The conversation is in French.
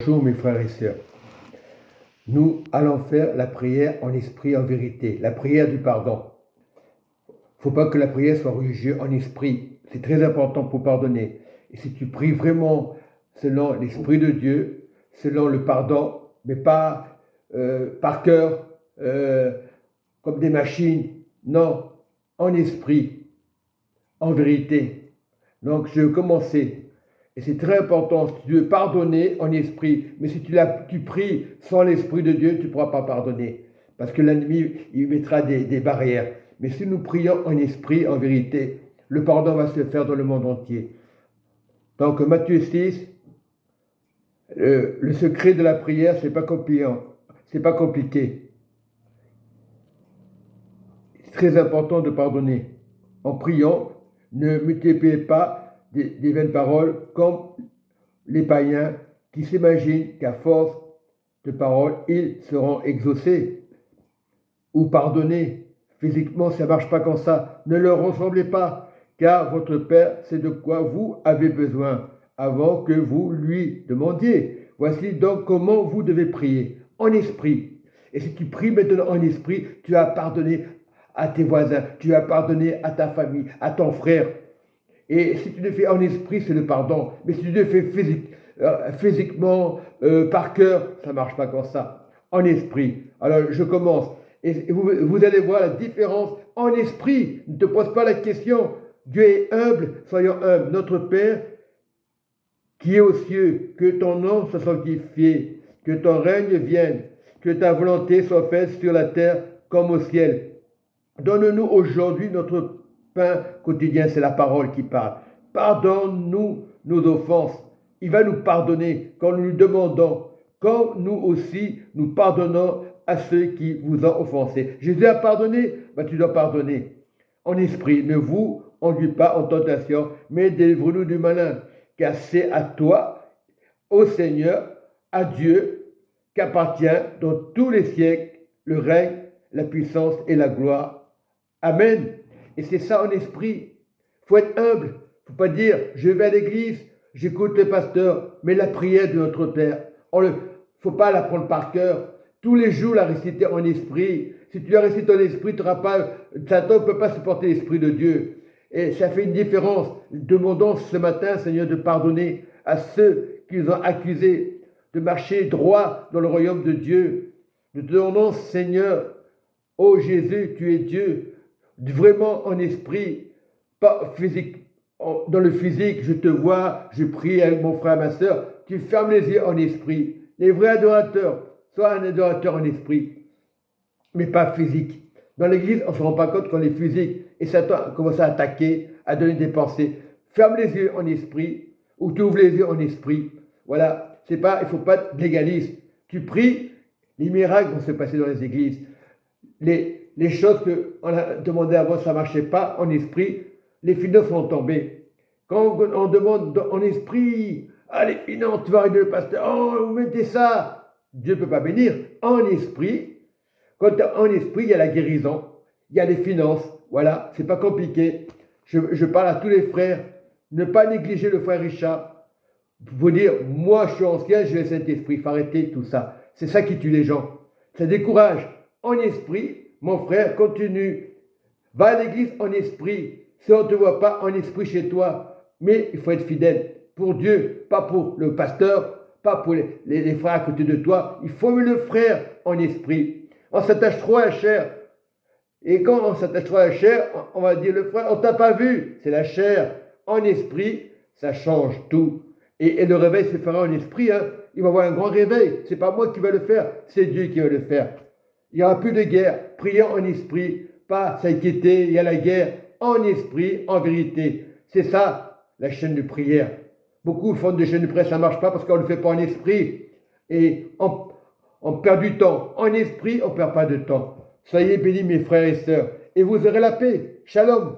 Bonjour mes frères et sœurs. Nous allons faire la prière en esprit, en vérité, la prière du pardon. Il ne faut pas que la prière soit religieuse en esprit. C'est très important pour pardonner. Et si tu pries vraiment selon l'Esprit de Dieu, selon le pardon, mais pas par cœur, comme des machines, non, en esprit, en vérité. Donc je vais commencer. Et c'est très important, si tu veux pardonner en esprit, mais si tu pries sans l'Esprit de Dieu, tu ne pourras pas pardonner. Parce que l'ennemi, il mettra des barrières. Mais si nous prions en esprit, en vérité, le pardon va se faire dans le monde entier. Donc Matthieu 6, le secret de la prière, c'est pas compliqué. C'est très important de pardonner. En priant, ne multipliez pas des vaines paroles comme les païens qui s'imaginent qu'à force de paroles, ils seront exaucés ou pardonnés. Physiquement, ça ne marche pas comme ça. Ne leur ressemblez pas, car votre Père sait de quoi vous avez besoin avant que vous lui demandiez. Voici donc comment vous devez prier, en esprit. Et si tu pries maintenant en esprit, tu as pardonné à tes voisins, tu as pardonné à ta famille, à ton frère. Et si tu le fais en esprit, c'est le pardon. Mais si tu le fais physiquement, par cœur, ça ne marche pas comme ça. En esprit. Alors, je commence. Et vous allez voir la différence en esprit. Ne te pose pas la question. Dieu est humble, soyons humbles. Notre Père, qui est aux cieux, que ton nom soit sanctifié, que ton règne vienne, que ta volonté soit faite sur la terre comme au ciel. Donne-nous aujourd'hui notre pain quotidien, c'est la parole qui parle. Pardonne-nous nos offenses. Il va nous pardonner quand nous lui demandons, quand nous aussi nous pardonnons à ceux qui vous ont offensé. Jésus a pardonné, tu dois pardonner. En esprit, ne vous enduis pas en tentation, mais délivre-nous du malin, car c'est à toi, au Seigneur, à Dieu, qu'appartient dans tous les siècles le règne, la puissance et la gloire. Amen. Et c'est ça en esprit. Il faut être humble. Il ne faut pas dire, je vais à l'église, j'écoute le pasteur, mais la prière de notre Père, il ne faut pas la prendre par cœur. Tous les jours, la réciter en esprit. Si tu la récites en esprit, Satan ne peut pas supporter l'Esprit de Dieu. Et ça fait une différence. Demandons ce matin, Seigneur, de pardonner à ceux qui nous ont accusés, de marcher droit dans le royaume de Dieu. Nous te demandons, Seigneur, ô Jésus, tu es Dieu, vraiment en esprit, pas physique. Dans le physique, je te vois, je prie avec mon frère, ma soeur, tu fermes les yeux en esprit. Les vrais adorateurs, sois un adorateur en esprit, mais pas physique. Dans l'église, on ne se rend pas compte qu'on est physique et Satan commence à attaquer, à donner des pensées. Ferme les yeux en esprit ou tu ouvres les yeux en esprit. Voilà, il ne faut pas être légaliste. Tu pries, les miracles vont se passer dans les églises. Les choses qu'on a demandées avant, ça ne marchait pas en esprit, les finances vont tomber. Quand on demande en esprit, les finances, tu vas arriver le pasteur, vous mettez ça, Dieu ne peut pas bénir. En esprit, quand en esprit, il y a la guérison, il y a les finances, voilà, c'est pas compliqué. Je parle à tous les frères, ne pas négliger le frère Richard. Vous dire, moi je suis ancien, j'ai le Saint-Esprit, il faut arrêter tout ça. C'est ça qui tue les gens. Ça décourage. En esprit, mon frère, continue. Va à l'église en esprit. Si on ne te voit pas en esprit chez toi, mais il faut être fidèle pour Dieu, pas pour le pasteur, pas pour les frères à côté de toi. Il faut le frère en esprit. On s'attache trop à la chair. Et quand on s'attache trop à la chair, on va dire le frère, on t'a pas vu, c'est la chair. En esprit, ça change tout. Et le réveil se fera en esprit. Il va y avoir un grand réveil. C'est pas moi qui vais le faire, c'est Dieu qui va le faire. Il n'y aura plus de guerre. Prions en esprit, pas s'inquiéter, il y a la guerre. En esprit, en vérité. C'est ça, la chaîne de prière. Beaucoup font des chaînes de prière, ça ne marche pas parce qu'on ne le fait pas en esprit. Et on perd du temps. En esprit, on ne perd pas de temps. Soyez bénis, mes frères et sœurs, et vous aurez la paix. Shalom.